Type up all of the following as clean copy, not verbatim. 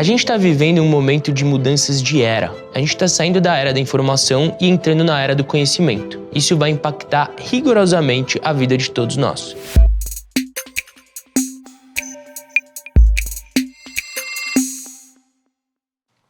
A gente está vivendo um momento de mudanças de era. A gente está saindo da era da informação e entrando na era do conhecimento. Isso vai impactar rigorosamente a vida de todos nós.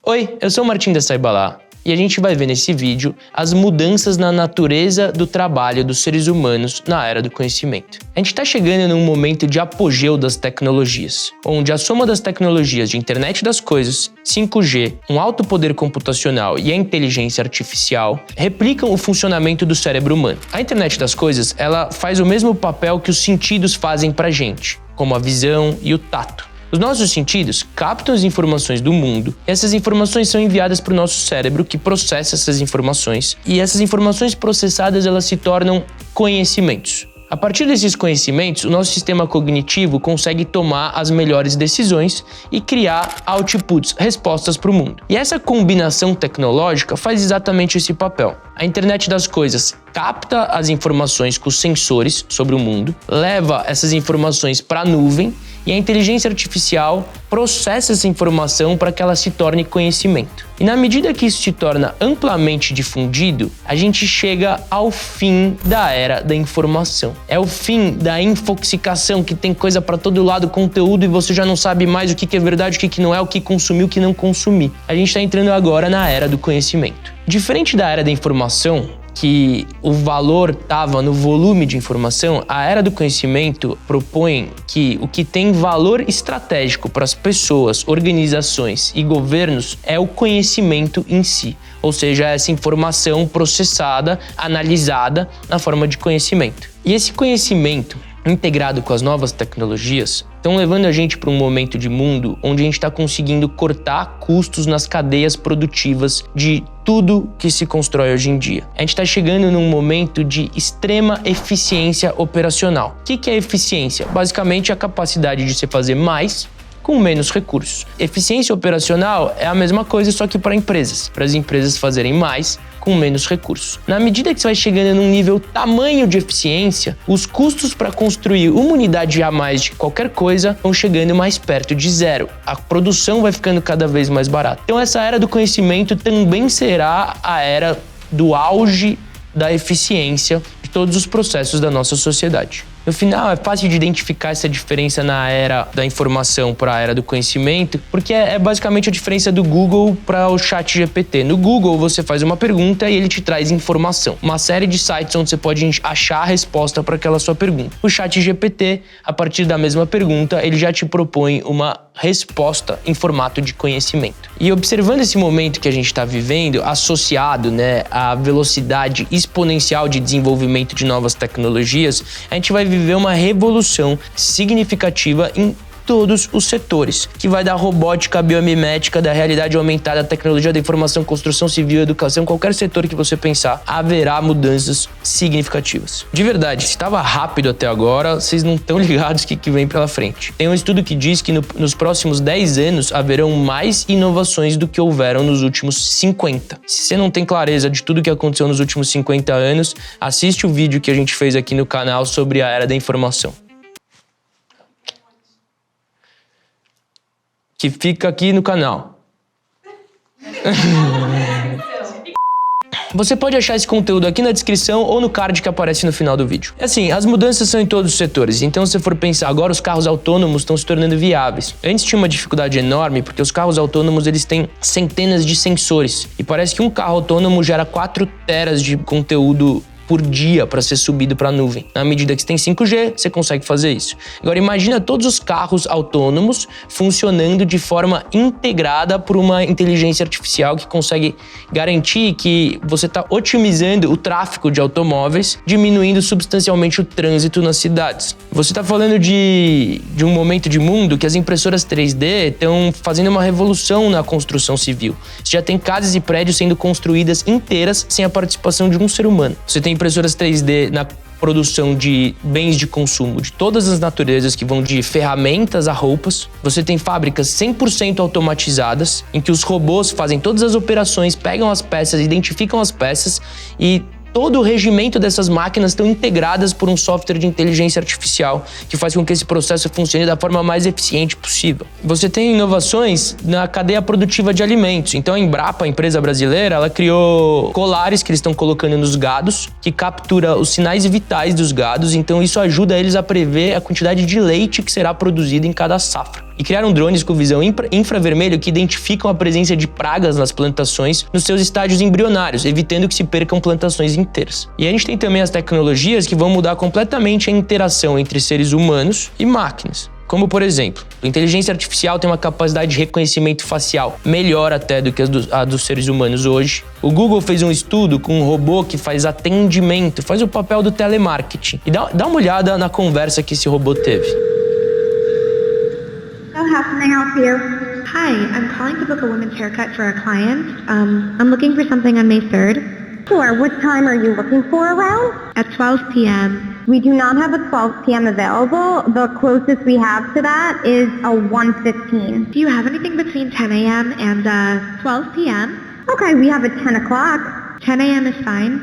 Oi, eu sou o Martin da Saibalá e a gente vai ver nesse vídeo as mudanças na natureza do trabalho dos seres humanos na era do conhecimento. A gente está chegando num momento de apogeu das tecnologias, onde a soma das tecnologias de internet das coisas, 5G, um alto poder computacional e a inteligência artificial replicam o funcionamento do cérebro humano. A internet das coisas, ela faz o mesmo papel que os sentidos fazem pra gente, como a visão e o tato. Os nossos sentidos captam as informações do mundo e essas informações são enviadas para o nosso cérebro, que processa essas informações, e essas informações processadas elas se tornam conhecimentos. A partir desses conhecimentos, o nosso sistema cognitivo consegue tomar as melhores decisões e criar outputs, respostas para o mundo. E essa combinação tecnológica faz exatamente esse papel. A internet das coisas capta as informações com os sensores sobre o mundo, leva essas informações para a nuvem e a inteligência artificial processa essa informação para que ela se torne conhecimento. E na medida que isso se torna amplamente difundido, a gente chega ao fim da era da informação. É o fim da infoxicação, que tem coisa para todo lado, conteúdo, e você já não sabe mais o que é verdade, o que não é, o que consumir, o que não consumir. A gente está entrando agora na era do conhecimento. Diferente da era da informação, que o valor estava no volume de informação, a era do conhecimento propõe que o que tem valor estratégico para as pessoas, organizações e governos é o conhecimento em si, ou seja, essa informação processada, analisada na forma de conhecimento. E esse conhecimento, integrado com as novas tecnologias, estão levando a gente para um momento de mundo onde a gente está conseguindo cortar custos nas cadeias produtivas de tudo que se constrói hoje em dia. A gente está chegando num momento de extrema eficiência operacional. O que é eficiência? Basicamente a capacidade de você fazer mais com menos recursos. Eficiência operacional é a mesma coisa, só que para as empresas fazerem mais com menos recursos. Na medida que você vai chegando num nível tamanho de eficiência, os custos para construir uma unidade a mais de qualquer coisa vão chegando mais perto de zero. A produção vai ficando cada vez mais barata. Então essa era do conhecimento também será a era do auge da eficiência de todos os processos da nossa sociedade. No final, é fácil de identificar essa diferença na era da informação para a era do conhecimento, porque é basicamente a diferença do Google para o ChatGPT. No Google, você faz uma pergunta e ele te traz informação. Uma série de sites onde você pode achar a resposta para aquela sua pergunta. O ChatGPT, a partir da mesma pergunta, ele já te propõe uma resposta em formato de conhecimento. E observando esse momento que a gente está vivendo, associado, à velocidade exponencial de desenvolvimento de novas tecnologias, a gente vai viver uma revolução significativa em todos os setores, que vai da robótica, biomimética, da realidade aumentada, tecnologia da informação, construção civil, educação, qualquer setor que você pensar, haverá mudanças significativas. De verdade, se estava rápido até agora, vocês não estão ligados o que vem pela frente. Tem um estudo que diz que nos próximos 10 anos haverão mais inovações do que houveram nos últimos 50. Se você não tem clareza de tudo que aconteceu nos últimos 50 anos, assiste o vídeo que a gente fez aqui no canal sobre a era da informação, que fica aqui no canal. Você pode achar esse conteúdo aqui na descrição ou no card que aparece no final do vídeo. Assim, as mudanças são em todos os setores, então se você for pensar agora, os carros autônomos estão se tornando viáveis. Antes tinha uma dificuldade enorme, porque os carros autônomos eles têm centenas de sensores, e parece que um carro autônomo gera 4 teras de conteúdo por dia para ser subido para a nuvem. Na medida que você tem 5G, você consegue fazer isso. Agora imagina todos os carros autônomos funcionando de forma integrada por uma inteligência artificial que consegue garantir que você está otimizando o tráfego de automóveis, diminuindo substancialmente o trânsito nas cidades. Você está falando de um momento de mundo que as impressoras 3D estão fazendo uma revolução na construção civil. Você já tem casas e prédios sendo construídas inteiras sem a participação de um ser humano. Você tem impressoras 3D na produção de bens de consumo de todas as naturezas, que vão de ferramentas a roupas. Você tem fábricas 100% automatizadas, em que os robôs fazem todas as operações, pegam as peças, identificam as peças e todo o regimento dessas máquinas estão integradas por um software de inteligência artificial que faz com que esse processo funcione da forma mais eficiente possível. Você tem inovações na cadeia produtiva de alimentos. Então a Embrapa, a empresa brasileira, ela criou colares que eles estão colocando nos gados, que captura os sinais vitais dos gados, então isso ajuda eles a prever a quantidade de leite que será produzido em cada safra. E criaram drones com visão infravermelho que identificam a presença de pragas nas plantações nos seus estágios embrionários, evitando que se percam plantações inteiras. E a gente tem também as tecnologias que vão mudar completamente a interação entre seres humanos e máquinas. Como, por exemplo, a inteligência artificial tem uma capacidade de reconhecimento facial melhor até do que a dos seres humanos hoje. O Google fez um estudo com um robô que faz atendimento, faz o papel do telemarketing. E dá uma olhada na conversa que esse robô teve. How can I help you? Hi, I'm calling to book a women's haircut for a client. I'm looking for something on May 3rd. Sure, what time are you looking for around? At 12 p.m. We do not have a 12 p.m. available. The closest we have to that is a 1:15. Do you have anything between 10 a.m. and 12 p.m.? Okay, we have a 10 o'clock. 10 a.m. is fine.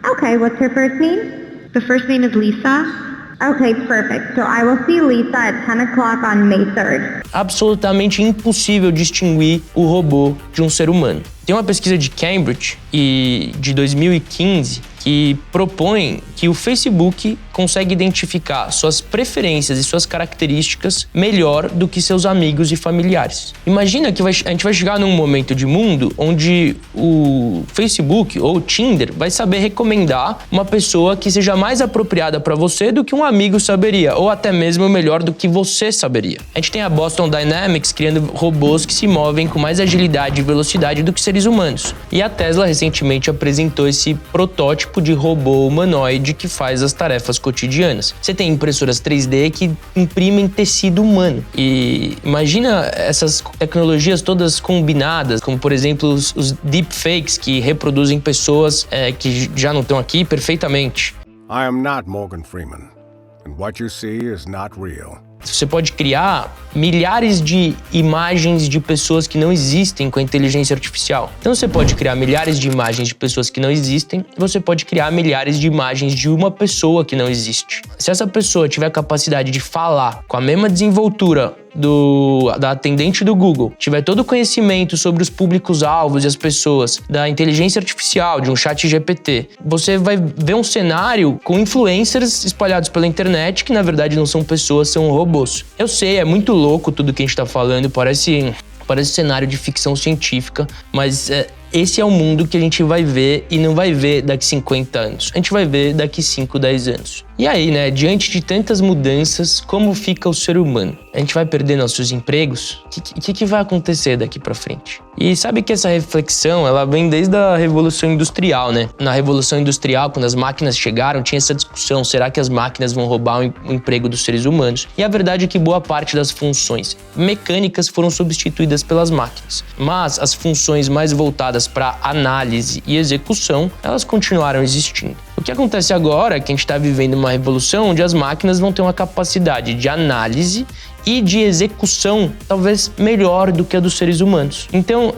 Okay, what's her first name? The first name is Lisa. Okay, perfect. So I will see Lisa at 10 o'clock on May 3rd. Absolutamente impossível distinguir o robô de um ser humano. Tem uma pesquisa de Cambridge de 2015 que propõe que o Facebook consegue identificar suas preferências e suas características melhor do que seus amigos e familiares. Imagina que a gente vai chegar num momento de mundo onde o Facebook ou o Tinder vai saber recomendar uma pessoa que seja mais apropriada para você do que um amigo saberia, ou até mesmo melhor do que você saberia. A gente tem a Boston Dynamics criando robôs que se movem com mais agilidade e velocidade do que seres humanos. E a Tesla recentemente apresentou esse protótipo de robô humanoide que faz as tarefas cotidianas. Você tem impressoras 3D que imprimem tecido humano. E imagina essas tecnologias todas combinadas, como por exemplo os deepfakes que reproduzem pessoas que já não estão aqui perfeitamente. I am not Morgan Freeman, and what you see is not real. Você pode criar milhares de imagens de pessoas que não existem com a inteligência artificial. Então você pode criar milhares de imagens de pessoas que não existem, você pode criar milhares de imagens de uma pessoa que não existe. Se essa pessoa tiver a capacidade de falar com a mesma desenvoltura da atendente do Google, tiver todo o conhecimento sobre os públicos-alvos e as pessoas da inteligência artificial, de um chat GPT, você vai ver um cenário com influencers espalhados pela internet que na verdade não são pessoas, são robôs. Eu sei, é muito louco tudo que a gente tá falando, parece cenário de ficção científica, mas esse é o mundo que a gente vai ver e não vai ver daqui 50 anos. A gente vai ver daqui 5, 10 anos. E aí, né, diante de tantas mudanças, como fica o ser humano? A gente vai perder nossos empregos? O que vai acontecer daqui pra frente? E sabe que essa reflexão, ela vem desde a Revolução Industrial, né? Na Revolução Industrial, quando as máquinas chegaram, tinha essa discussão, será que as máquinas vão roubar o emprego dos seres humanos? E a verdade é que boa parte das funções mecânicas foram substituídas pelas máquinas. Mas as funções mais voltadas para análise e execução, elas continuaram existindo. O que acontece agora é que a gente está vivendo uma revolução onde as máquinas vão ter uma capacidade de análise e de execução talvez melhor do que a dos seres humanos. Então,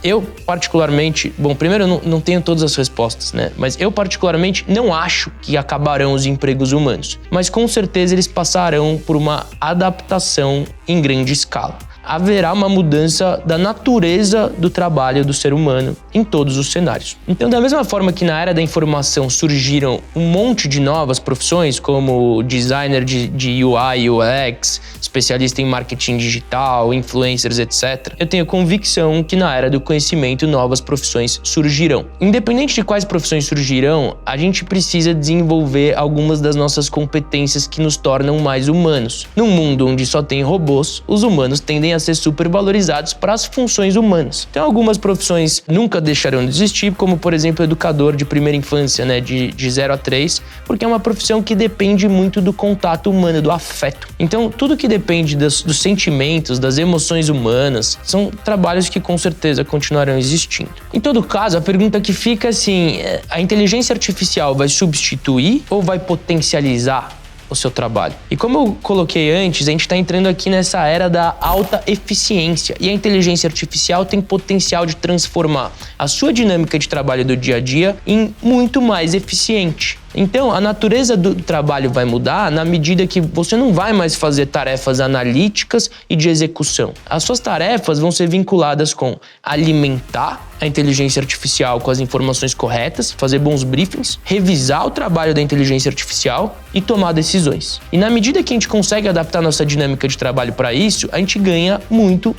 eu particularmente, primeiro eu não tenho todas as respostas, né? Mas eu particularmente não acho que acabarão os empregos humanos. Mas com certeza eles passarão por uma adaptação em grande escala. Haverá uma mudança da natureza do trabalho do ser humano em todos os cenários. Então, da mesma forma que na era da informação surgiram um monte de novas profissões, como designer de UI e UX, especialista em marketing digital, influencers, etc., eu tenho convicção que na era do conhecimento novas profissões surgirão. Independente de quais profissões surgirão, a gente precisa desenvolver algumas das nossas competências que nos tornam mais humanos. Num mundo onde só tem robôs, os humanos tendem a ser supervalorizados para as funções humanas. Então, algumas profissões nunca deixarão de existir, como, por exemplo, educador de primeira infância, né, de 0 a 3, porque é uma profissão que depende muito do contato humano, do afeto. Então, tudo que depende dos sentimentos, das emoções humanas, são trabalhos que com certeza continuarão existindo. Em todo caso, a pergunta que fica assim, a inteligência artificial vai substituir ou vai potencializar o seu trabalho. E como eu coloquei antes, a gente está entrando aqui nessa era da alta eficiência e a inteligência artificial tem potencial de transformar a sua dinâmica de trabalho do dia a dia em muito mais eficiente. Então, a natureza do trabalho vai mudar na medida que você não vai mais fazer tarefas analíticas e de execução. As suas tarefas vão ser vinculadas com alimentar a inteligência artificial com as informações corretas, fazer bons briefings, revisar o trabalho da inteligência artificial e tomar decisões. E na medida que a gente consegue adaptar nossa dinâmica de trabalho para isso, a gente ganha muito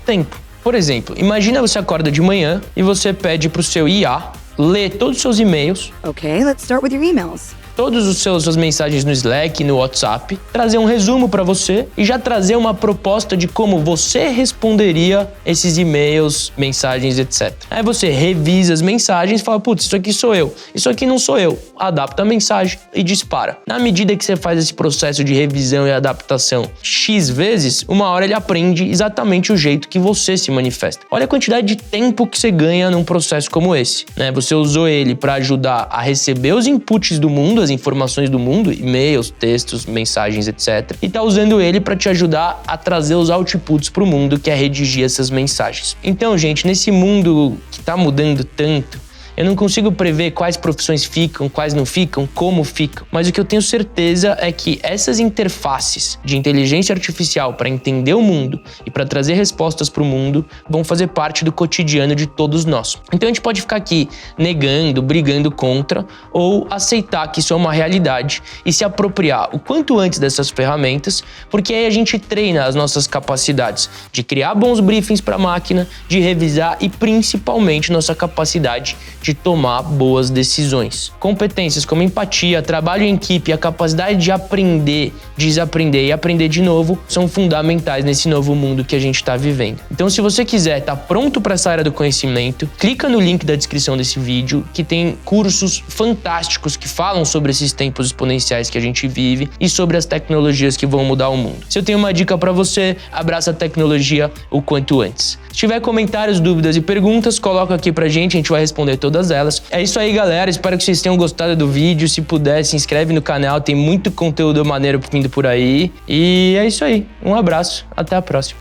tempo. Por exemplo, imagina você acorda de manhã e você pede para o seu IA ler todos os seus e-mails. Okay, let's start with your emails. Todas as suas mensagens no Slack, no WhatsApp, trazer um resumo para você e já trazer uma proposta de como você responderia esses e-mails, mensagens, etc. Aí você revisa as mensagens e fala, putz, isso aqui sou eu, isso aqui não sou eu. Adapta a mensagem e dispara. Na medida que você faz esse processo de revisão e adaptação X vezes, uma hora ele aprende exatamente o jeito que você se manifesta. Olha a quantidade de tempo que você ganha num processo como esse, né? Você usou ele para ajudar a receber os inputs do mundo, as informações do mundo, e-mails, textos, mensagens, etc. E tá usando ele para te ajudar a trazer os outputs pro mundo, que é redigir essas mensagens. Então, gente, nesse mundo que tá mudando tanto, eu não consigo prever quais profissões ficam, quais não ficam, como ficam. Mas o que eu tenho certeza é que essas interfaces de inteligência artificial para entender o mundo e para trazer respostas para o mundo vão fazer parte do cotidiano de todos nós. Então a gente pode ficar aqui negando, brigando contra ou aceitar que isso é uma realidade e se apropriar o quanto antes dessas ferramentas, porque aí a gente treina as nossas capacidades de criar bons briefings para a máquina, de revisar e principalmente nossa capacidade de tomar boas decisões. Competências como empatia, trabalho em equipe e a capacidade de aprender, desaprender e aprender de novo são fundamentais nesse novo mundo que a gente está vivendo. Então, se você quiser estar pronto para essa área do conhecimento, clica no link da descrição desse vídeo que tem cursos fantásticos que falam sobre esses tempos exponenciais que a gente vive e sobre as tecnologias que vão mudar o mundo. Se eu tenho uma dica para você, abraça a tecnologia o quanto antes. Se tiver comentários, dúvidas e perguntas, coloca aqui pra gente, a gente vai responder todas elas. É isso aí, galera. Espero que vocês tenham gostado do vídeo. Se puder, se inscreve no canal. Tem muito conteúdo maneiro vindo por aí. E é isso aí. Um abraço. Até a próxima.